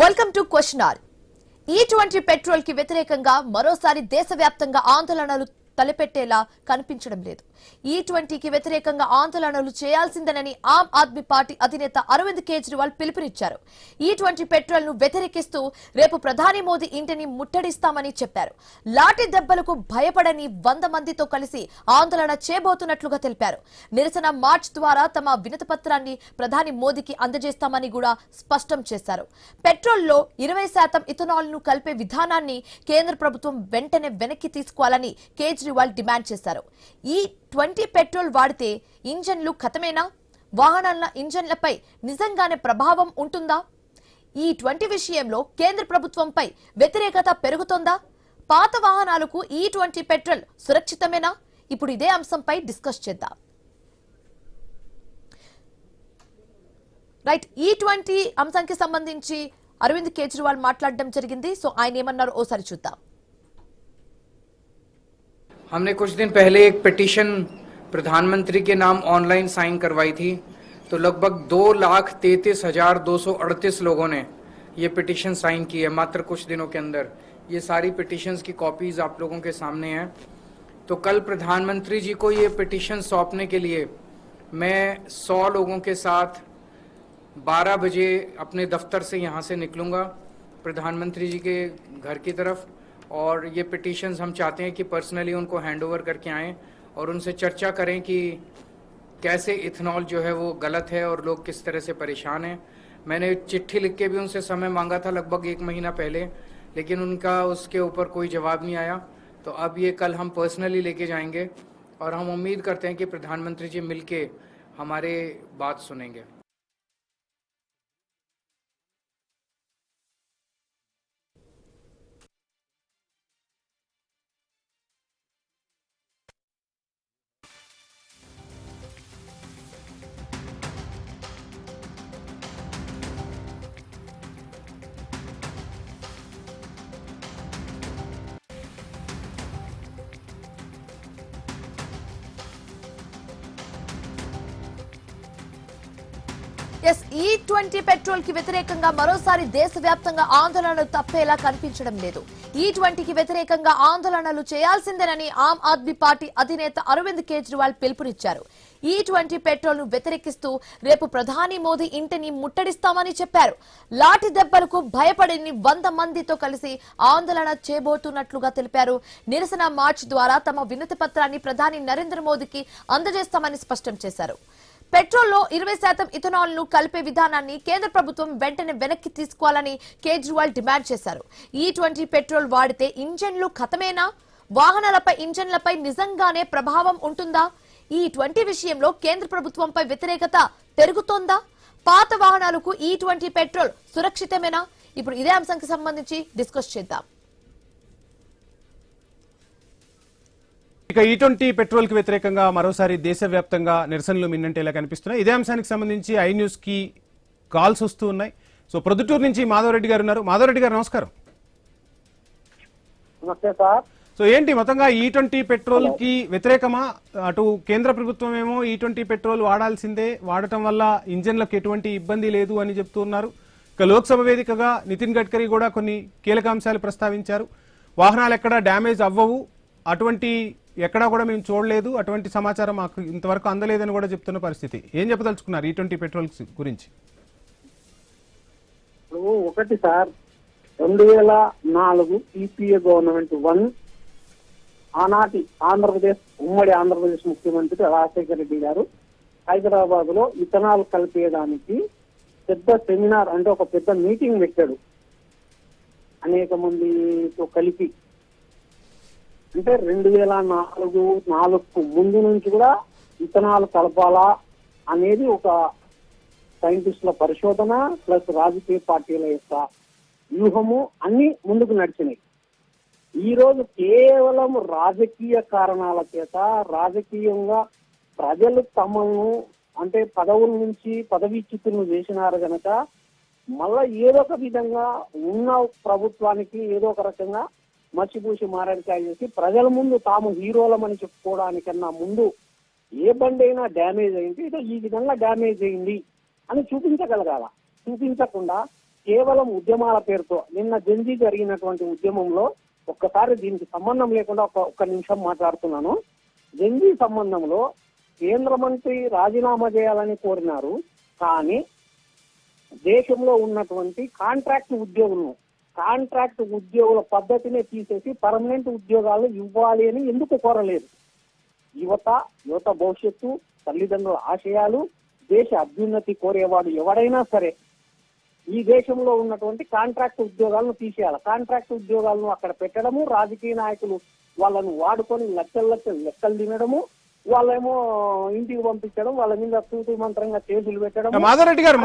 Welcome to question hour. E20 petrol కి వ్యతిరేకంగా మరోసారి దేశవ్యాప్తంగా ఆందోళనలు తలపెట్టేలా కనిపించడం లేదు. E20 కి వ్యతిరేకంగా ఆందోళనలు చేయాల్సిందేనని ఆమ్ ఆద్మీ పార్టీ అధినేత అరవింద్ కేజ్రీవాల్ పిలుపునిచ్చారు. E20 పెట్రోల్ ను వ్యతిరేకిస్తూ రేపు ప్రధాని మోదీ ఇంటిని ముట్టడిస్తామని చెప్పారు. లాఠీ దెబ్బలకు భయపడని 100 మందితో కలిసి ఆందోళన చేయబోతున్నట్లుగా తెలిపారు. నిరసన మార్చ్ ద్వారా తమ వినతి పత్రాన్ని ప్రధాని మోదీకి అందజేస్తామని కూడా స్పష్టం చేశారు. పెట్రోల్లో 20% ఇథనాల్ ను కలిపే విధానాన్ని కేంద్ర ప్రభుత్వం వెంటనే వెనక్కి తీసుకోవాలని కేజ్రీవాల్ డిమాండ్ చేశారు. E20 పెట్రోల్ వాడితే ఇంజన్లు ఖతమేనా? వాహనాల ఇంజన్లపై నిజంగానే ప్రభావం ఉంటుందా? E20 విషయంలో కేంద్ర ప్రభుత్వంపై వ్యతిరేకత పెరుగుతోందా? పాత వాహనాలకు E20 పెట్రోల్ సురక్షితమేనా? ఇప్పుడు ఇదే అంశంపై డిస్కస్ చేద్దాం. రైట్, E20 అంశానికి సంబంధించి అరవింద్ కేజ్రీవాల్ మాట్లాడడం జరిగింది. సో ఆయన ఏమన్నారు ఓసారి చూద్దాం. हमने कुछ दिन पहले एक पिटीशन प्रधानमंत्री के नाम ऑनलाइन साइन करवाई थी, तो लगभग 2,33,238 लोगों ने ये पिटीशन साइन की है मात्र कुछ दिनों के अंदर. ये सारी पिटीशंस की कॉपीज आप लोगों के सामने हैं. तो कल प्रधानमंत्री जी को ये पिटीशन सौंपने के लिए मैं 100 लोगों के साथ 12 बजे अपने दफ्तर से यहाँ से निकलूँगा प्रधानमंत्री जी के घर की तरफ, और ये पिटीशंस हम चाहते हैं कि पर्सनली उनको हैंड ओवर करके आएँ और उनसे चर्चा करें कि कैसे इथनॉल जो है वो गलत है और लोग किस तरह से परेशान हैं. मैंने चिट्ठी लिख के भी उनसे समय मांगा था लगभग 1 महीना पहले, लेकिन उनका उसके ऊपर कोई जवाब नहीं आया. तो अब ये कल हम पर्सनली लेके जाएंगे और हम उम्मीद करते हैं कि प्रधानमंत्री जी मिल के हमारे बात सुनेंगे. E20 పెట్రోల్ కి వ్యతిరేకంగా మరోసారి దేశవ్యాప్తంగా ఆందోళనలు తప్పేలా కనిపించడం లేదు. E20 కి వ్యతిరేకంగా ఆందోళనలు చేయాల్సిందేనని ఆమ్ ఆద్మీ పార్టీ అధినేత అరవింద్ కేజ్రీవాల్ పిలుపునిచ్చారు. E20 పెట్రోల్ ను వ్యతిరేకిస్తూ రేపు ప్రధాని మోదీ ఇంటిని ముట్టడిస్తామని చెప్పారు. లాఠీ దెబ్బలకు భయపడని 100 మందితో కలిసి ఆందోళన చేయబోతున్నట్లుగా తెలిపారు. నిరసన మార్చ్ ద్వారా తమ వినతి పత్రాన్ని ప్రధాని నరేంద్ర మోదీకి అందజేస్తామని స్పష్టం చేశారు. పెట్రోల్లో 20% ఇథనాల్ ను కలిపే విధానాన్ని కేంద్ర ప్రభుత్వం వెంటనే వెనక్కి తీసుకోవాలని కేజ్రీవాల్ డిమాండ్ చేశారు. E20 పెట్రోల్ వాడితే ఇంజన్లు ఖతమేనా? వాహనాలపై ఇంజన్లపై నిజంగానే ప్రభావం ఉంటుందా? E20 విషయంలో కేంద్ర ప్రభుత్వంపై వ్యతిరేకత పెరుగుతోందా? పాత వాహనాలకు E20 పెట్రోల్ సురక్షితమేనా? ఇప్పుడు ఇదే అంశానికి సంబంధించి డిస్కస్ చేద్దాం. ఇక E20 పెట్రోల్ కి వ్యతిరేకంగా మరోసారి దేశవ్యాప్తంగా నిరసనలు మిన్నంటేలా కనిపిస్తున్నాయి. ఇదే అంశానికి సంబంధించి ఐ న్యూస్ కి కాల్స్ వస్తూ ఉన్నాయి. సో ప్రొద్దుటూరు నుంచి మాధవరెడ్డి గారు ఉన్నారు. మాధవరెడ్డి గారు నమస్కారం. నమస్తే సార్. సో ఏంటి మొత్తంగా E20 పెట్రోల్ కి వ్యతిరేకమా? అటు కేంద్ర ప్రభుత్వం ఏమో E20 పెట్రోల్ వాడాల్సిందే, వాడటం వల్ల ఇంజన్లకు ఎటువంటి ఇబ్బంది లేదు అని చెప్తున్నారు. ఇక లోక్సభ వేదికగా నితిన్ గడ్కరీ కూడా కొన్ని కీలక అంశాలు ప్రస్తావించారు. వాహనాలు ఎక్కడా డ్యామేజ్ అవ్వవు, అటువంటి ఎక్కడా కూడా మేము చూడలేదు, అటువంటి సమాచారం మాకు ఇంతవరకు అందలేదని కూడా చెప్తున్న పరిస్థితి. ఏం చెప్పదలుచుకున్నారు E20 పెట్రోల్ గురించి? ఒకటి సార్, 2004 యూపీఏ గవర్నమెంట్ 1 ఆనాటి ఆంధ్రప్రదేశ్ ఉమ్మడి ఆంధ్రప్రదేశ్ ముఖ్యమంత్రి రాజశేఖర రెడ్డి గారు హైదరాబాద్ లో ఇథనాల్ కలిపేయడానికి పెద్ద సెమినార్, అంటే ఒక పెద్ద మీటింగ్ పెట్టాడు అనేక మందితో కలిపి. అంటే 2004 ముందు నుంచి కూడా ఇథనాల్ కలపాలా అనేది ఒక సైంటిస్టుల పరిశోధన ప్లస్ రాజకీయ పార్టీల యొక్క వ్యూహము అన్ని ముందుకు నడిచినాయి. ఈ రోజు కేవలం రాజకీయ కారణాల చేత, రాజకీయంగా ప్రజలు తమను అంటే పదవుల నుంచి పదవీచ్యుతులను చేసినారు గనక మళ్ళా ఏదో ఒక విధంగా ఉన్న ప్రభుత్వానికి ఏదో ఒక రకంగా మచ్చిపూసి మారేడుకాయ చేసి ప్రజల ముందు తాము హీరోలమని చెప్పుకోవడానికన్నా ముందు ఏ బండి అయినా డ్యామేజ్ అయింది, ఇదో ఈ విధంగా డ్యామేజ్ అయింది అని చూపించగలగాల. చూపించకుండా కేవలం ఉద్యమాల పేరుతో నిన్న జంజీ జరిగినటువంటి ఉద్యమంలో ఒక్కసారి దీనికి సంబంధం లేకుండా ఒక్క నిమిషం మాట్లాడుతున్నాను. జంజీ సంబంధంలో కేంద్ర మంత్రి రాజీనామా చేయాలని కోరినారు. కానీ దేశంలో ఉన్నటువంటి కాంట్రాక్ట్ ఉద్యోగుల పద్ధతినే తీసేసి పర్మనెంట్ ఉద్యోగాలు ఇవ్వాలి అని ఎందుకు కోరలేదు? యువత భవిష్యత్తు, తల్లిదండ్రుల ఆశయాలు, దేశ అభ్యున్నతి కోరేవాడు ఎవడైనా సరే ఈ దేశంలో ఉన్నటువంటి కాంట్రాక్ట్ ఉద్యోగాలను తీసేయాలి. కాంట్రాక్ట్ ఉద్యోగాలను అక్కడ పెట్టడము, రాజకీయ నాయకులు వాళ్ళను వాడుకొని లెక్కలు తినడము, వాళ్ళేమో ఇంటికి పంపించడం, వాళ్ళ మీద తూతూ మంత్రంగా కేసులు పెట్టడం. మాధవరెడ్డి గారు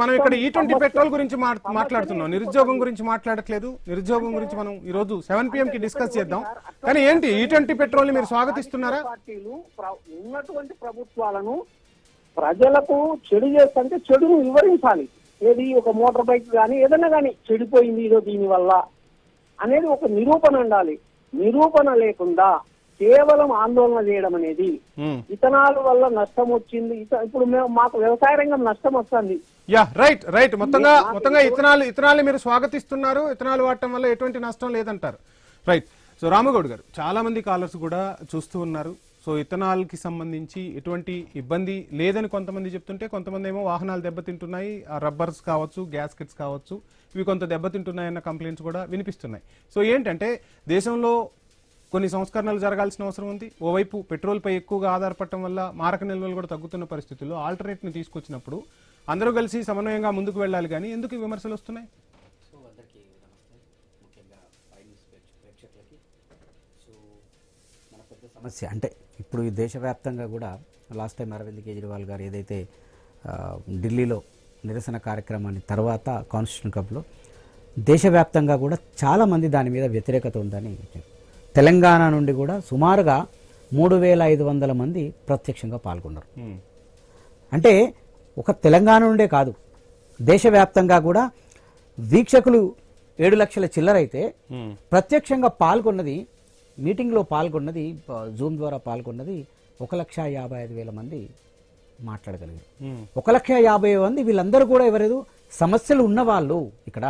మనం ఇక్కడ E20 పెట్రోల్ గురించి మాట్లాడుతున్నాం, నిరుద్యోగం గురించి మాట్లాడట్లేదు. నిరుద్యోగం గురించి మనం ఈ రోజు 7 PM కి డిస్కస్ చేద్దాం. కానీ ఏంటి E20 పెట్రోల్ ని మీరు స్వాగతిస్తున్నారా? పార్టీలు ఉన్నటువంటి ప్రభుత్వాలను ప్రజలకు చెడు చేస్తుంటే చెడును వివరించాలి. ఏది ఒక మోటార్ బైక్ కానీ ఏదైనా కానీ చెడిపోయింది ఇదో దీని వల్ల అనేది ఒక నిరూపణ ఉండాలి. నిరూపణ లేకుండా కేవలం ఆందోళన చేయడం అనేది, ఇథనాల్ వల్ల నష్టం వచ్చింది, ఇప్పుడు మాకు వ్యవసాయ రంగం నష్టం వస్తుంది. రైట్ మొత్తంగా ఇథనాల్ మీరు స్వాగతిస్తున్నారు. ఇథనాల్ వాడటం వల్ల ఎటువంటి నష్టం లేదంటారు. రైట్. సో రామగౌడ్ గారు, చాలా మంది కాలర్స్ కూడా చూస్తూ ఉన్నారు. సో ఇథనాల్ కి సంబంధించి ఎటువంటి ఇబ్బంది లేదని కొంతమంది చెప్తుంటే, కొంతమంది ఏమో వాహనాలు దెబ్బతింటున్నాయి, రబ్బర్స్ కావచ్చు, గ్యాస్కెట్స్ కావచ్చు, ఇవి కొంత దెబ్బతింటున్నాయన్న కంప్లైంట్స్ కూడా వినిపిస్తున్నాయి. సో ఏంటంటే దేశంలో కొన్ని సంస్కరణలు జరగాల్సిన అవసరం ఉంది. ఓవైపు పెట్రోల్ పై ఎక్కువగా ఆధారపడటం వల్ల మారక నిల్వలు కూడా తగ్గుతున్న పరిస్థితుల్లో ఆల్టర్నేట్ ని తీసుకొచ్చినప్పుడు అందరూ కలిసి సమన్వయంగా ముందుకు వెళ్ళాలి. కానీ ఎందుకు ఈ విమర్శలు వస్తున్నాయి? సమస్య అంటే ఇప్పుడు ఈ దేశవ్యాప్తంగా కూడా లాస్ట్ టైం అరవింద్ కేజ్రీవాల్ గారు ఏదైతే ఢిల్లీలో నిరసన కార్యక్రమాన్ని తర్వాత కాన్స్టిట్యూషన్ కప్లో దేశవ్యాప్తంగా కూడా చాలామంది దాని మీద వ్యతిరేకత ఉందని చెప్పారు. తెలంగాణ నుండి కూడా సుమారుగా 3500 మంది ప్రత్యక్షంగా పాల్గొన్నారు. అంటే ఒక తెలంగాణ నుండే కాదు, దేశవ్యాప్తంగా కూడా వీక్షకులు 7 లక్షల చిల్లరైతే ప్రత్యక్షంగా పాల్గొన్నది, మీటింగ్లో పాల్గొన్నది, జూమ్ ద్వారా పాల్గొన్నది 1,55,000 మంది మాట్లాడగలిగారు. 1,50,000 మంది వీళ్ళందరూ కూడా ఎవరేదో సమస్యలు ఉన్నవాళ్ళు. ఇక్కడ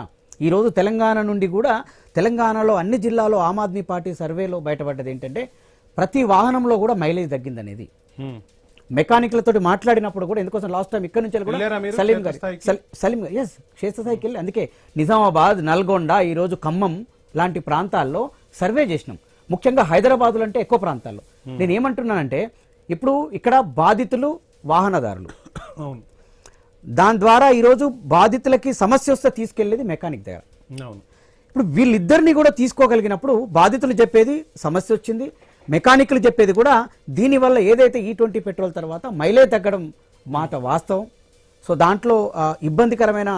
ఈరోజు తెలంగాణ నుండి కూడా, తెలంగాణలో అన్ని జిల్లాలో ఆమ్ ఆద్మీ పార్టీ సర్వేలో బయటపడ్డది ఏంటంటే ప్రతి వాహనంలో కూడా మైలేజ్ తగ్గిందనేది. మెకానిక్లతో మాట్లాడినప్పుడు కూడా, ఎందుకోసం లాస్ట్ టైం ఇక్కడ నుంచి కూడా సలీం గారు క్షేత్రస్థాయికి వెళ్ళి, అందుకే నిజామాబాద్, నల్గొండ, ఈరోజు ఖమ్మం లాంటి ప్రాంతాల్లో సర్వే చేసినాం. ముఖ్యంగా హైదరాబాద్ అంటే ఎక్కువ ప్రాంతాల్లో. నేను ఏమంటున్నానంటే ఇప్పుడు ఇక్కడ బాధితులు వాహనదారులు, దాని ద్వారా ఈరోజు బాధితులకి సమస్య వస్తే తీసుకెళ్లేది మెకానిక్ దగ్గర. ఇప్పుడు వీళ్ళిద్దరిని కూడా తీసుకోగలిగినప్పుడు బాధితులు చెప్పేది సమస్య వచ్చింది, మెకానిక్లు చెప్పేది కూడా దీనివల్ల ఏదైతే E20 పెట్రోల్ తర్వాత మైలేజ్ తగ్గడం మాట వాస్తవం. సో దాంట్లో ఇబ్బందికరమైన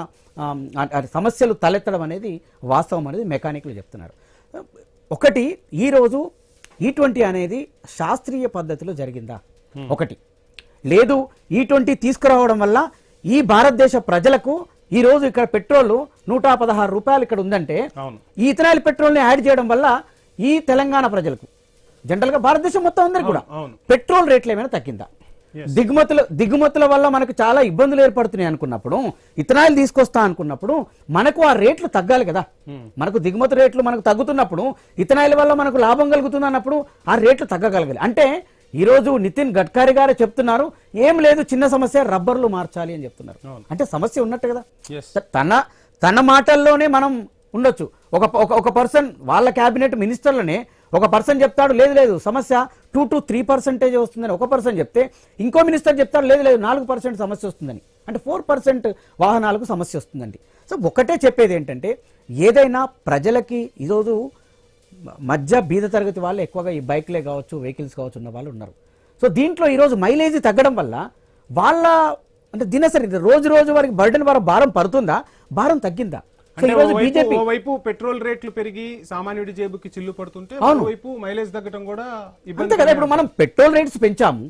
సమస్యలు తలెత్తడం అనేది వాస్తవం అనేది మెకానిక్లు చెప్తున్నారు. ఒకటి, ఈరోజు E20 అనేది శాస్త్రీయ పద్ధతిలో జరిగిందా? ఒకటి లేదు, E20 తీసుకురావడం వల్ల ఈ భారతదేశ ప్రజలకు ఈ రోజు ఇక్కడ పెట్రోల్ 116 రూపాయలు ఇక్కడ ఉందంటే, ఈ ఇథనాల్ పెట్రోల్ ని యాడ్ చేయడం వల్ల ఈ తెలంగాణ ప్రజలకు, జనరల్ గా భారతదేశం మొత్తం అందరికి కూడా పెట్రోల్ రేట్లు ఏమైనా తగ్గిందా? దిగుమతుల వల్ల మనకు చాలా ఇబ్బందులు ఏర్పడుతున్నాయి అనుకున్నప్పుడు, ఇథనాల్ తీసుకొస్తా అనుకున్నప్పుడు మనకు ఆ రేట్లు తగ్గాలి కదా. మనకు దిగుమతి రేట్లు మనకు తగ్గుతున్నప్పుడు ఇథనాల్ వల్ల మనకు లాభం కలుగుతుంది అన్నప్పుడు ఆ రేట్లు తగ్గగలగాలి. అంటే ఈ రోజు నితిన్ గడ్కరీ గారు చెప్తున్నారు, ఏం లేదు చిన్న సమస్య, రబ్బర్లు మార్చాలి అని చెప్తున్నారు. అంటే సమస్య ఉన్నట్టు కదా. తన మాటల్లోనే మనం ఉండొచ్చు. ఒక పర్సన్ వాళ్ళ క్యాబినెట్ మినిస్టర్లనే ఒక పర్సన్ చెప్తాడు, లేదు సమస్య 2 to 3% వస్తుందని ఒక పర్సన్ చెప్తే, ఇంకో మినిస్టర్ చెప్తాడు, లేదు 4% సమస్య వస్తుందని. అంటే 4% వాహనాలకు సమస్య వస్తుందండి. సో ఒకటే చెప్పేది ఏంటంటే, ఏదైనా ప్రజలకి ఈరోజు మధ్య బీద తరగతి వాళ్ళు ఎక్కువగా ఈ బైక్లే కావచ్చు, వెహికల్స్ కావచ్చు ఉన్న వాళ్ళు ఉన్నారు. సో దీంట్లో ఈరోజు మైలేజ్ తగ్గడం వల్ల వాళ్ళ అంటే దినసరి రోజు వారికి బర్డెన్ భారం పడుతుందా, భారం తగ్గిందా? ఓవైపు పెట్రోల్ రేట్లు పెరిగి సామాన్యుడి జేబుకి చిల్లు పడుతుంటే, ఓవైపు మైలేజ్ తగ్గడం కూడా ఇబ్బంది కదా. ఇప్పుడు మనం పెట్రోల్ రేట్స్ పెంచాము,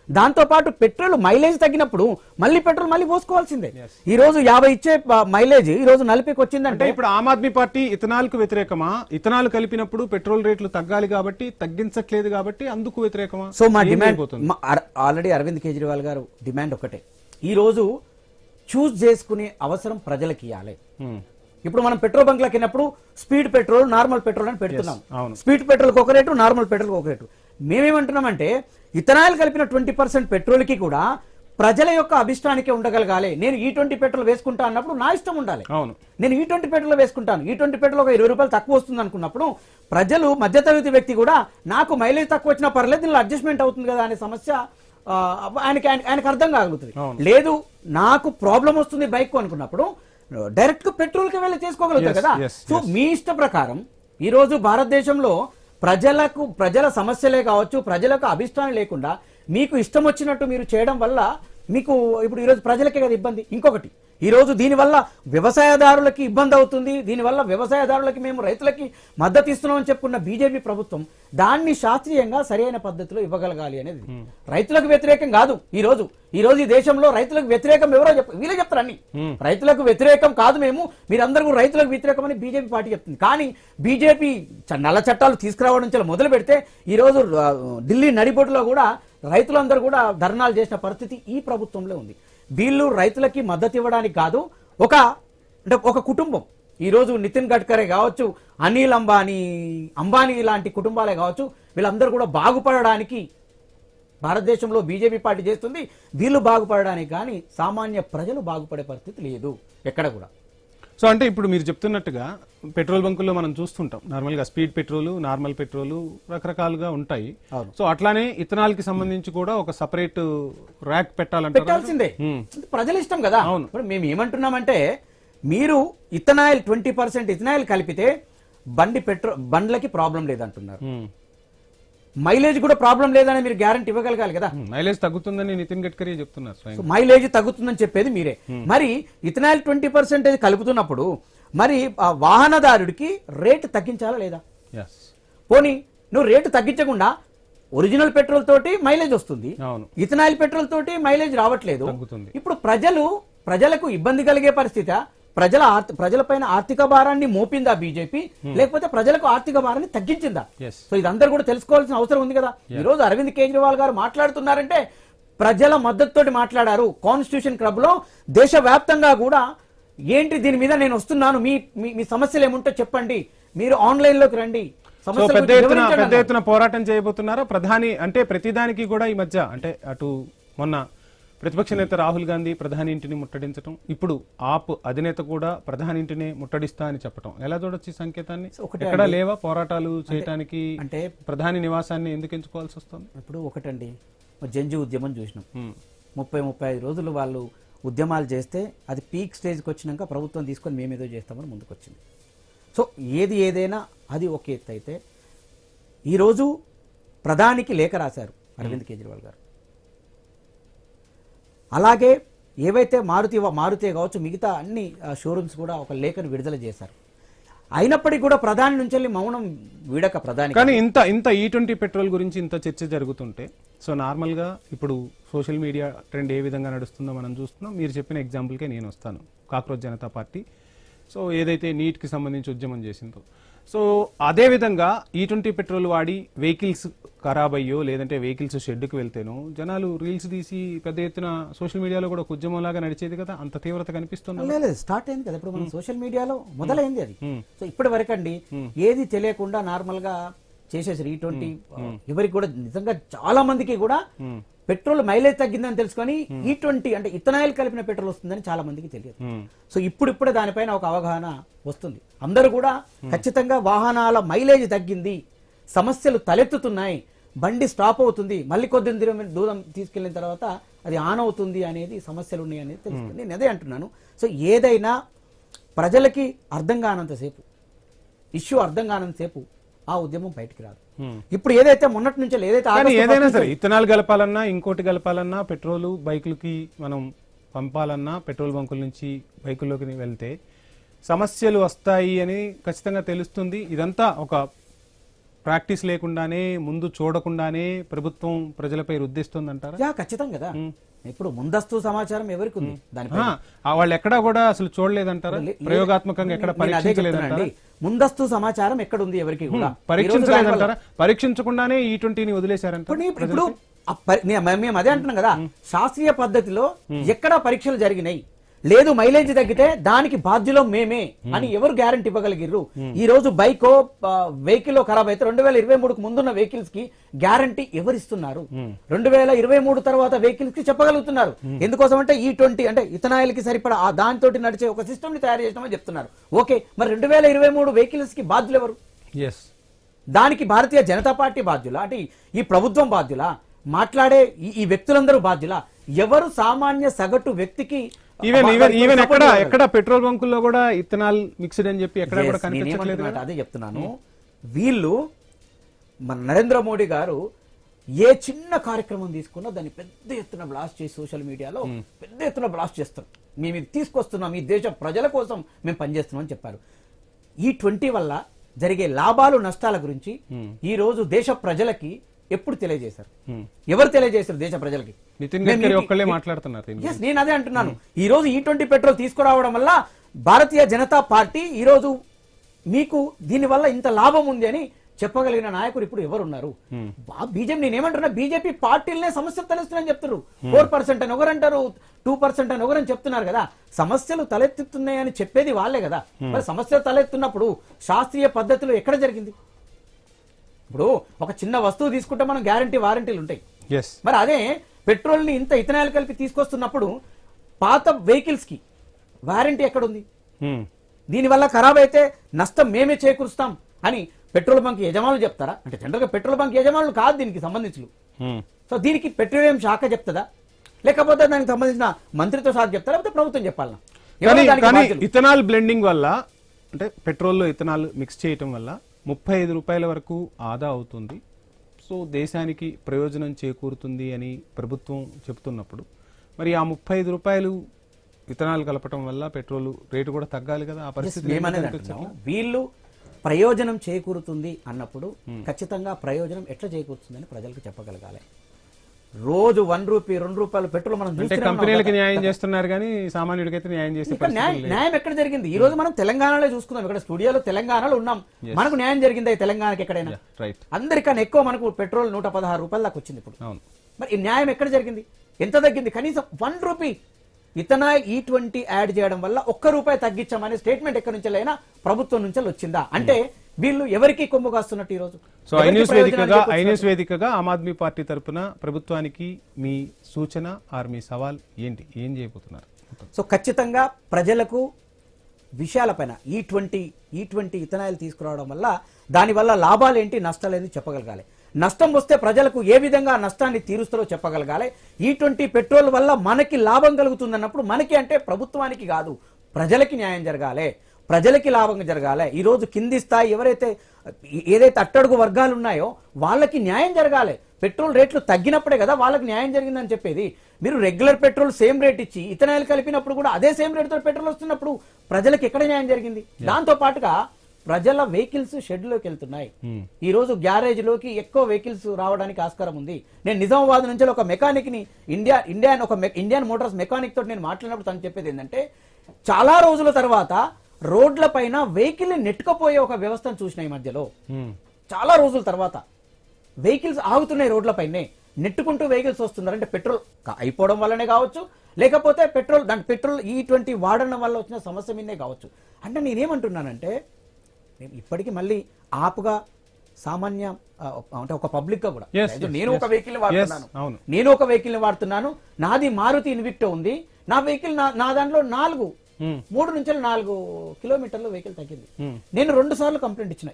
దాంతో పాటు పెట్రోల్ మైలేజ్ తగ్గినప్పుడు మళ్ళీ పెట్రోల్ మళ్ళీ పోసుకోవాల్సిందే. ఈ రోజు 50 ఇచ్చే మైలేజ్ ఈ రోజు 40కి వచ్చిందంటే, ఇప్పుడు ఆమ్ ఆద్మీ పార్టీ ఇథనాల్ కు వ్యతిరేకమా? ఇథనాల్ కలిపినప్పుడు పెట్రోల్ రేట్లు తగ్గాలి కాబట్టి తగ్గించట్లేదు కాబట్టి అందుకు వ్యతిరేకమా? సో మా డిమాండ్ ఆల్రెడీ అరవింద్ కేజ్రీవాల్ గారు డిమాండ్ ఒకటే. ఈ రోజు చూస్ చేసుకునే అవసరం ప్రజలకి ఇవ్వాలి. ఇప్పుడు మనం పెట్రోల్ బంక్లకు వెళ్ళినప్పుడు స్పీడ్ పెట్రోల్, నార్మల్ పెట్రోల్ అని పెడుతున్నాం. స్పీడ్ పెట్రోల్ ఒక రేటు, నార్మల్ పెట్రోల్ ఒక రేటు. మేమేమంటున్నామంటే ఇథనాల్ కలిపిన 20% పెట్రోల్కి కూడా ప్రజల యొక్క అభిష్టానికే ఉండగలగాలి. నేను E20 పెట్రోల్ వేసుకుంటా అన్నప్పుడు నా ఇష్టం ఉండాలి. నేను E20 పెట్రోల్ వేసుకుంటాను, E20 పెట్రోల్ ఒక 20 రూపాయలు తక్కువ వస్తుంది అనుకున్నప్పుడు ప్రజలు, మధ్యతరగతి వ్యక్తి కూడా నాకు మైలేజ్ తక్కువ వచ్చినా పర్లేదు, దీనిలో అడ్జస్ట్మెంట్ అవుతుంది కదా అనే సమస్య ఆయనకు అర్థం కాగలుగుతుంది. లేదు నాకు ప్రాబ్లం వస్తుంది బైక్ అనుకున్నప్పుడు డైరెక్ట్ గా పెట్రోల్ కి వెళ్ళి చేసుకోగలుగుతారు కదా. సో మీ ఇష్ట ప్రకారం ఈ రోజు భారతదేశంలో ప్రజల సమస్యలే కావచ్చు, ప్రజలకు అభిష్టానం లేకుండా మీకు ఇష్టం వచ్చినట్టు మీరు చేయడం వల్ల మీకు ఇప్పుడు ఈరోజు ప్రజలకే కదా ఇబ్బంది. ఇంకొకటి, ఈరోజు దీనివల్ల వ్యవసాయదారులకి ఇబ్బంది అవుతుంది, దీనివల్ల వ్యవసాయదారులకి మేము రైతులకి మద్దతు ఇస్తున్నామని చెప్పుకున్న బీజేపీ ప్రభుత్వం దాన్ని శాస్త్రీయంగా సరైన పద్ధతిలో ఇవ్వగలగాలి అనేది. రైతులకు వ్యతిరేకం కాదు. ఈ రోజు ఈ దేశంలో రైతులకు వ్యతిరేకం ఎవరో వీళ్ళే చెప్తారు అన్ని. రైతులకు వ్యతిరేకం కాదు మేము, మీరందరూ రైతులకు వ్యతిరేకం అని బీజేపీ పార్టీ చెప్తుంది. కానీ బీజేపీ నల్ల చట్టాలు తీసుకురావడం నుంచి మొదలు పెడితే ఈ రోజు ఢిల్లీ నడిబొడ్డులో కూడా రైతులందరూ కూడా ధర్నాలు చేసిన పరిస్థితి ఈ ప్రభుత్వంలో ఉంది. వీళ్ళు రైతులకి మద్దతు ఇవ్వడానికి కాదు, ఒక కుటుంబం, ఈరోజు నితిన్ గడ్కరీ కావచ్చు, అనిల్ అంబానీ లాంటి కుటుంబాలే కావచ్చు, వీళ్ళందరూ కూడా బాగుపడడానికి భారతదేశంలో బీజేపీ పార్టీ చేస్తుంది. వీళ్ళు బాగుపడడానికి కానీ సామాన్య ప్రజలు బాగుపడే పరిస్థితి లేదు ఎక్కడ కూడా. సో అంటే ఇప్పుడు మీరు చెప్తున్నట్టుగా పెట్రోల్ బంకుల్లో మనం చూస్తుంటాం, నార్మల్ గా స్పీడ్ పెట్రోల్, నార్మల్ పెట్రోల్ రకరకాలుగా ఉంటాయి. సో అట్లానే ఇథనాల్ కి సంబంధించి కూడా ఒక సపరేట్ ర్యాక్ పెట్టాల్సిందే, ప్రజల ఇష్టం కదా. ఇప్పుడు మేము ఏమంటున్నామంటే మీరు ఇథనాయిల్ 20% ఇథనాయిల్ కలిపితే బండ్లకి ప్రాబ్లం లేదంటున్నారు, మైలేజ్ కూడా ప్రాబ్లం లేదని మీరు గ్యారంటీ ఇవ్వగలగాలి కదా. మైలేజ్ తగ్గుతుందని నితిన్ గడ్కరీ చెప్తున్నారు. మైలేజ్ తగ్గుతుందని చెప్పేది మీరే. మరి ఇథనాయిల్ 20% కలుపుతున్నప్పుడు మరి వాహనదారుడికి రేటు తగ్గించాలా లేదా? పోనీ నువ్వు రేటు తగ్గించకుండా ఒరిజినల్ పెట్రోల్ తోటి మైలేజ్ వస్తుంది, ఇథనాయిల్ పెట్రోల్ తోటి మైలేజ్ రావట్లేదు. ఇప్పుడు ప్రజలకు ఇబ్బంది కలిగే పరిస్థితి, ప్రజలపైన ఆర్థిక భారాన్ని మోపిందా బీజేపీ, లేకపోతే ప్రజలకు ఆర్థిక భారాన్ని తగ్గించిందా? సో ఇదందరూ కూడా తెలుసుకోవాల్సిన అవసరం ఉంది కదా. ఈ రోజు అరవింద్ కేజ్రీవాల్ గారు మాట్లాడుతున్నారంటే ప్రజల మద్దతుతోటి మాట్లాడారు. కాన్స్టిట్యూషన్ క్లబ్ లో దేశవ్యాప్తంగా కూడా ఏంటి దీని మీద నేను వస్తున్నాను, మీ సమస్యలు ఏముంటో చెప్పండి, మీరు ఆన్లైన్ లోకి రండి, పెద్ద ఎత్తున పోరాటం చేయబోతున్నారా ప్రధాని? అంటే ప్రతిదానికి కూడా ఈ మధ్య అంటే అటు మొన్న ప్రతిపక్ష నేత రాహుల్ గాంధీ ప్రధాని ఇంటిని ముట్టడించడం, ఇప్పుడు ఆప్ అధినేత కూడా ప్రధాని ఇంటిని ముట్టడిస్తా అని చెప్పడం, ఎలా చూడొచ్చు ఈ సంకేతాన్ని? ఎక్కడ లేవా పోరాటాలు చేయడానికి? అంటే ప్రధాని నివాసాన్ని ఎందుకు ఎంచుకోవాల్సి వస్తుంది? ఇప్పుడు ఒకటండి, జంజి ఉద్యమం చూసినాం, 30-35 రోజులు వాళ్ళు ఉద్యమాలు చేస్తే అది పీక్ స్టేజ్కి వచ్చినాక ప్రభుత్వం తీసుకొని మేమేదో చేస్తామని ముందుకు వచ్చింది. సో ఏదైనా అది ఒక ఎత్తు అయితే ఈరోజు ప్రధానికి లేఖ రాశారు అరవింద్ కేజ్రీవాల్ గారు. అలాగే ఏవైతే మారుతే కావచ్చు మిగతా అన్ని షోరూమ్స్ కూడా ఒక లేఖను విడుదల చేశారు. అయినప్పటికీ కూడా ప్రధాని నుంచి వెళ్ళి మౌనం వీడక ప్రధాని. కానీ ఇంత E20 పెట్రోల్ గురించి ఇంత చర్చ జరుగుతుంటే, సో నార్మల్ గా ఇప్పుడు సోషల్ మీడియా ట్రెండ్ ఏ విధంగా నడుస్తుందో మనం చూస్తున్నాం. మీరు చెప్పిన ఎగ్జాంపుల్కే నేను వస్తాను. కాక్రోచ్ జనతా పార్టీ సో ఏదైతే నీట్ కి సంబంధించి ఉద్యమం చేసిందో, సో అదే విధంగా E20 పెట్రోల్ వాడి వెహికల్స్ ఖరాబ్ అయ్యో లేదంటే వెహికల్స్ షెడ్కి వెళ్తేనో జనాలు రీల్స్ తీసి పెద్ద ఎత్తున సోషల్ మీడియాలో కూడా ఉద్యమం లాగా నడిచేది కదా. అంత తీవ్రత కనిపిస్తుంది. లేదు, స్టార్ట్ అయింది కదా ఇప్పుడు మన సోషల్ మీడియాలో మొదలైంది అది. సో ఇప్పటి వరకండి ఏది తెలియకుండా నార్మల్ గా చేసేసారు E20. ఎవరికి కూడా నిజంగా చాలా మందికి కూడా పెట్రోల్ మైలేజ్ తగ్గిందని తెలుసుకొని E20 అంటే ఇథనాయిల్ కలిపిన పెట్రోల్ వస్తుందని చాలా మందికి తెలియదు. సో ఇప్పుడిప్పుడే దానిపైన ఒక అవగాహన వస్తుంది. అందరూ కూడా ఖచ్చితంగా వాహనాల మైలేజ్ తగ్గింది, సమస్యలు తలెత్తుతున్నాయి, బండి స్టాప్ అవుతుంది, మళ్ళీ కొద్ది దూరం తీసుకెళ్లిన తర్వాత అది ఆన్ అవుతుంది అనేది సమస్యలు ఉన్నాయి అనేది తెలుస్తుంది. నేను అదే అంటున్నాను. సో ఏదైనా ప్రజలకి అర్థం కానంతసేపు, ఇష్యూ అర్థం కానంతసేపు ఆ ఉద్యమం బయటికి రాదు. ఇప్పుడు ఏదైతే మొన్నటి నుంచి ఏదైనా సరే ఇథనాల్ కలపాలన్నా ఇంకోటి కలపాలన్నా పెట్రోల్ బైకులకి మనం పంపాలన్నా పెట్రోల్ బంకుల నుంచి బైకుల్లోకి వెళ్తే సమస్యలు వస్తాయి అని ఖచ్చితంగా తెలుస్తుంది. ఇదంతా ఒక ప్రాక్టీస్ లేకుండానే ముందు చూడకుండానే ప్రభుత్వం ప్రజలపై రుద్దిస్తుంది అంటారా? ఖచ్చితంగా కదా. ఇప్పుడు ముందస్తు సమాచారం ఎవరికి ఉంది? వాళ్ళు ఎక్కడా కూడా అసలు చూడలేదంటారా? ప్రయోగాత్మకంగా ఎక్కడ పరీక్షించలేదంటారా? ముందస్తు సమాచారం ఎక్కడుంది ఎవరికి కూడా పరీక్షించలేదంటారా? పరీక్షించకుండానే E20ని వదిలేశారంట. ఇప్పుడు మేము అదే అంటున్నాం కదా, శాస్త్రీయ పద్ధతిలో ఎక్కడ పరీక్షలు జరిగినాయి, లేదు మైలేజ్ తగ్గితే దానికి బాధ్యులం మేమే అని ఎవరు గ్యారంటీ ఇవ్వగలిగిర్రు? ఈ రోజు బైకో వెహికల్ ఖరాబ్ అయితే 2023కు ముందున్న వెహికల్స్ కి గ్యారంటీ ఎవరిస్తున్నారు? 2023 తర్వాత వెహికల్స్ కి చెప్పగలుగుతున్నారు. ఎందుకోసం అంటే E20 అంటే ఇథనాయిల్ కి సరిపడా దాంతో నడిచే ఒక సిస్టమ్ ని తయారు చేసినామని చెప్తున్నారు. ఓకే, మరి 2023 వెహికల్స్ కి బాధ్యులు ఎవరు? దానికి భారతీయ జనతా పార్టీ బాధ్యులా? అంటే ఈ ప్రభుత్వం బాధ్యులా? మాట్లాడే ఈ వ్యక్తులందరూ బాధ్యులా? ఎవరు సామాన్య సగటు వ్యక్తికి ఈవెన్ ఎక్కడ పెట్రోల్ బంకుల్లో కూడా ఇథనాల్ మిక్స్డ్ అని చెప్పి ఎక్కడ కూడా కనిపించట్లేదు. అదే చెప్తున్నాను, వీళ్ళు మన నరేంద్ర మోడీ గారు ఏ చిన్న కార్యక్రమం తీసుకున్నా దాన్ని పెద్ద ఎత్తున బ్లాస్ట్ చేసి సోషల్ మీడియాలో పెద్ద ఎత్తున బ్లాస్ట్ చేస్తారు. మేము ఇది తీసుకొస్తున్నాం, ఈ దేశ ప్రజల కోసం మేము పనిచేస్తున్నాం అని చెప్పారు. E20 వల్ల జరిగే లాభాలు నష్టాల గురించి ఈ రోజు దేశ ప్రజలకి ఎప్పుడు తెలియజేశారు? ఎవరు తెలియజేశారు దేశ ప్రజలకి? నితిన్ గడ్కరీ ఒక్కళ్ళే మాట్లాడుతున్నారు. నేను అదే అంటున్నాను, ఈ రోజు E20 పెట్రోల్ తీసుకురావడం వల్ల భారతీయ జనతా పార్టీ ఈ రోజు మీకు దీని వల్ల ఇంత లాభం ఉంది అని చెప్పగలిగిన నాయకుడు ఇప్పుడు ఎవరున్నారు? బీజేపీ, నేనేమంటున్నా, బీజేపీ పార్టీలనే సమస్యలు తలెత్తున్నాయని చెప్తున్నారు. 4% అని ఒకరంటారు, 2% అని ఒకరని చెప్తున్నారు కదా. సమస్యలు తలెత్తుతున్నాయని చెప్పేది వాళ్ళే కదా. మరి సమస్యలు తలెత్తున్నప్పుడు శాస్త్రీయ పద్ధతిలో ఎక్కడ జరిగింది? ఇప్పుడు ఒక చిన్న వస్తువు తీసుకుంటే మనం గ్యారంటీ వారంటీలు ఉంటాయి. మరి అదే పెట్రోల్ ని ఇంత ఇథనాల్ కలిపి తీసుకొస్తున్నప్పుడు పాత వెహికల్స్ కి వారంటీ ఎక్కడుంది? దీనివల్ల ఖరాబ్ అయితే నష్టం మేమే చేకూరుస్తాం అని పెట్రోల్ బంక్ యజమానులు చెప్తారా? అంటే జనరల్ గా పెట్రోల్ బంక్ యజమానులు కాదు దీనికి సంబంధించి. సో దీనికి పెట్రోలియం శాఖ చెప్తుందా, లేకపోతే దానికి సంబంధించిన మంత్రిత్వ శాఖ చెప్తారా, లేకపోతే ప్రభుత్వం చెప్పాలనా? ఇథనాల్ బ్లెండింగ్ వల్ల అంటే పెట్రోల్లో ఇథనాల్ మిక్స్ చేయటం వల్ల 35 రూపాయల వరకు ఆదా అవుతుంది. సో దేశానికి ప్రయోజనం చేకూరుతుంది అని ప్రభుత్వం చెప్తున్నప్పుడు మరి ఆ 35 రూపాయలు ఇథనాల్ కలపటం వల్ల పెట్రోల్ రేటు కూడా తగ్గాలి కదా. ఆ పరిస్థితి వీళ్ళు ప్రయోజనం చేకూరుతుంది అన్నప్పుడు ఖచ్చితంగా ప్రయోజనం ఎట్లా చేకూరుతుందని ప్రజలకు చెప్పగలగాలి. రోజు 1 రూపీ 2 రూపాయలు పెట్రోల్ మనం కంపెనీలకి న్యాయం చేస్తున్నారు కానీ సామాన్యుడికైతే న్యాయం చేసే న్యాయం ఎక్కడ జరిగింది? ఈ రోజు మనం తెలంగాణలో చూసుకుందాం, ఇక్కడ స్టూడియోలో తెలంగాణలో ఉన్నాం, మనకు న్యాయం జరిగింది తెలంగాణకి ఎక్కడైనా? అందరికన్నా ఎక్కువ మనకు పెట్రోల్ 116 రూపాయల దాకా వచ్చింది ఇప్పుడు. మరి ఈ న్యాయం ఎక్కడ జరిగింది? ఎంత తగ్గింది? కనీసం 1 రూపీ ఇథనాల్ E20 యాడ్ చేయడం వల్ల 1 రూపాయి తగ్గించామనే స్టేట్మెంట్ ఎక్కడి నుంచి అయినా ప్రభుత్వం నుంచి వచ్చిందా? అంటే వీళ్ళు ఎవరికి కొమ్ము కాస్తున్నట్టు ఈ రోజు? సో ఐన్యూస్ వేదికగా ఆమ్ ఆద్మీ పార్టీ తరపున ప్రభుత్వానికి మీ సూచన ఆర్ మీ సవాల్ ఏంటి? ఏం చేయబోతున్నారు? సో ఖచ్చితంగా ప్రజలకు విషయాలపైన E20 ఇథనాల్ తీసుకురావడం వల్ల దానివల్ల లాభాలు ఏంటి, నష్టాలు ఏంటి చెప్పగలగాలి. నష్టం వస్తే ప్రజలకు ఏ విధంగా నష్టాన్ని తీరుస్తారో చెప్పగలగాలి. E20 పెట్రోల్ వల్ల మనకి లాభం కలుగుతుందన్నప్పుడు మనకి అంటే ప్రభుత్వానికి కాదు, ప్రజలకి న్యాయం జరగాలి, ప్రజలకి లాభం జరగాలి. ఈ రోజు కింది స్థాయి ఏదైతే అట్టడుగు వర్గాలు ఉన్నాయో వాళ్ళకి న్యాయం జరగాలి. పెట్రోల్ రేట్లు తగ్గినప్పుడే కదా వాళ్ళకి న్యాయం జరిగిందని చెప్పేది. మీరు రెగ్యులర్ పెట్రోల్ సేమ్ రేట్ ఇచ్చి ఇథనాల్ కలిపినప్పుడు కూడా అదే సేమ్ రేట్ తో పెట్రోల్ వస్తున్నప్పుడు ప్రజలకు ఎక్కడ న్యాయం జరిగింది? దాంతో పాటుగా ప్రజల వెహికల్స్ షెడ్ లోకి వెళ్తున్నాయి. ఈ రోజు గ్యారేజ్ లోకి ఎక్కువ వెహికల్స్ రావడానికి ఆస్కారం ఉంది. నేను నిజామాబాద్ నుంచి ఒక మెకానిక్ ని ఇండియన్ మోటార్స్ మెకానిక్ తోటి నేను మాట్లాడినప్పుడు తను చెప్పేది ఏంటంటే, చాలా రోజుల తర్వాత రోడ్ల పైన వెహికల్ నెట్టుకుపోయే ఒక వ్యవస్థను చూసిన ఈ మధ్యలో. చాలా రోజుల తర్వాత వెహికల్స్ ఆగుతున్నాయి రోడ్ల పైనే, నెట్టుకుంటూ వెహికల్స్ వస్తున్నారు. అంటే పెట్రోల్ అయిపోవడం వల్లనే కావచ్చు, లేకపోతే పెట్రోల్ E20 వాడడం వల్ల వచ్చిన సమస్య మీదే కావచ్చు. అంటే నేనేమంటున్నానంటే, ఇప్పటికీ మళ్ళీ ఆపుగా సామాన్య అంటే ఒక పబ్లిక్ గా కూడా నేను ఒక వెహికల్ ని వాడుతున్నాను, నాది మారుతి ఇన్విక్టో ఉంది, నా వెహికల్ నా దాంట్లో 3 నుంచి 4 కిలోమీటర్లు వెహికల్ తగ్గింది. నేను 2 సార్లు కంప్లైంట్ ఇచ్చిన.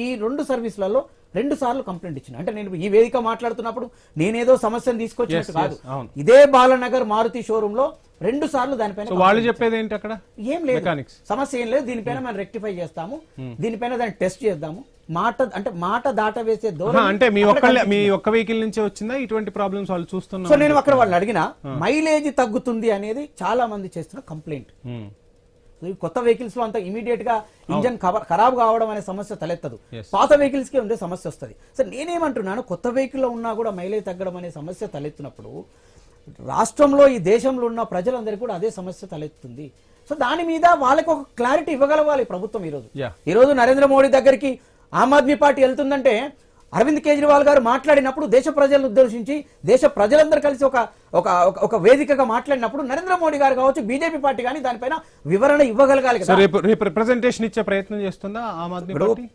ఈ 2 సర్వీసులలో 2 సార్లు కంప్లైంట్ ఇచ్చిన. అంటే నేను ఈ వేదిక మాట్లాడుతున్నప్పుడు నేనేదో సమస్యను తీసుకొచ్చినట్టు కాదు. ఇదే బాలనగర్ మారుతి షోరూమ్ లో 2 సార్లు దానిపైన వాళ్ళు చెప్పేది ఏంటి? అక్కడ ఏం లేదు, సమస్య ఏం లేదు, దీనిపైన మనం రెక్టిఫై చేస్తాము, దీనిపైన దాన్ని టెస్ట్ చేద్దాము. మాట దాట వేసే దూరం. అంటే మీ ఒక్క వెహికల్ నుంచి వచ్చిందా ఇటువంటి ప్రాబ్లమ్స్ వాళ్ళు చూస్తున్నారు? సో నేను అక్కడ వాళ్ళు అడిగిన మైలేజ్ తగ్గుతుంది అనేది చాలా మంది చేస్తున్న కంప్లైంట్. కొత్త వెహికల్స్ లో అంత ఇమీడియట్ గా ఇంజన్ ఖరాబ్ కావడం అనే సమస్య తలెత్తదు, పాత వెహికల్స్ కే ఉండే సమస్య వస్తుంది. సో నేనేమంటున్నాను, కొత్త వెహికల్ లో ఉన్నా కూడా మైలేజ్ తగ్గడం అనే సమస్య తలెత్తినప్పుడు రాష్ట్రంలో ఈ దేశంలో ఉన్న ప్రజలందరికీ కూడా అదే సమస్య తలెత్తుంది. సో దాని మీద వాళ్ళకి ఒక క్లారిటీ ఇవ్వగలగాలి ప్రభుత్వం. ఈ రోజు నరేంద్ర మోడీ దగ్గరికి ఆమ్ ఆద్మీ పార్టీ వెళ్తుందంటే అరవింద్ కేజ్రీవాల్ గారు మాట్లాడినప్పుడు దేశ ప్రజలను ఉద్దేశించి దేశ ప్రజలందరూ కలిసి ఒక వేదికగా మాట్లాడినప్పుడు నరేంద్ర మోడీ గారు కావచ్చు, బీజేపీ పార్టీ కానీ దానిపైన వివరణ ఇవ్వగలగాలి సో కదా. రేపు రిప్రజెంటేషన్ ఇచ్చే ప్రయత్నం చేస్తుందా ఆమ్ ఆద్మీ పార్టీ?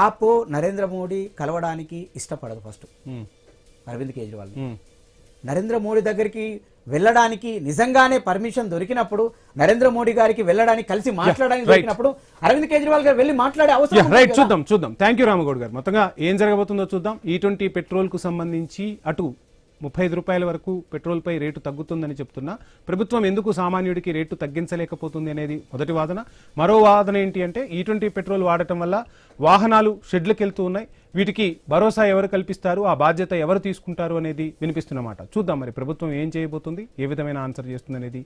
ఆపో నరేంద్ర మోడీ కలవడానికి ఇష్టపడదు ఫస్ట్ అరవింద్ కేజ్రీవాల్. నరేంద్ర మోడీ దగ్గరికి వెళ్ళడానికి నిజంగానే పర్మిషన్ దొరికినప్పుడు, నరేంద్ర మోడీ గారికి వెళ్ళడానికి కలిసి మాట్లాడడానికి దొరికినప్పుడు అరవింద్ కేజ్రీవాల్ గారు వెళ్ళి మాట్లాడే అవసరం రైట్. చూద్దాం. థ్యాంక్ యూ రామగౌడ్ గారు. మొత్తంగా ఏం జరగబోతుందో చూద్దాం. E20 పెట్రోల్ కు సంబంధించి అటు 35 రూపాయల వరకు పెట్రోల్ పై రేటు తగ్గుతుందని చెప్తున్నా ప్రభుత్వం ఎందుకు సామాన్యుడికి రేటు తగ్గించలేకపోతుంది అనేది మొదటి వాదన. మరో వాదన ఏంటి అంటే E20 పెట్రోల్ వాడటం వల్ల వాహనాలు షెడ్లకు వెళ్తూ ఉన్నాయి, వీటికి భరోసా ఎవరు కల్పిస్తారు, ఆ బాధ్యత ఎవరు తీసుకుంటారు అనేది వినిపిస్తున్నమాట. చూద్దాం మరి ప్రభుత్వం ఏం చేయబోతుంది, ఏ విధమైన ఆన్సర్ చేస్తుంది అనేది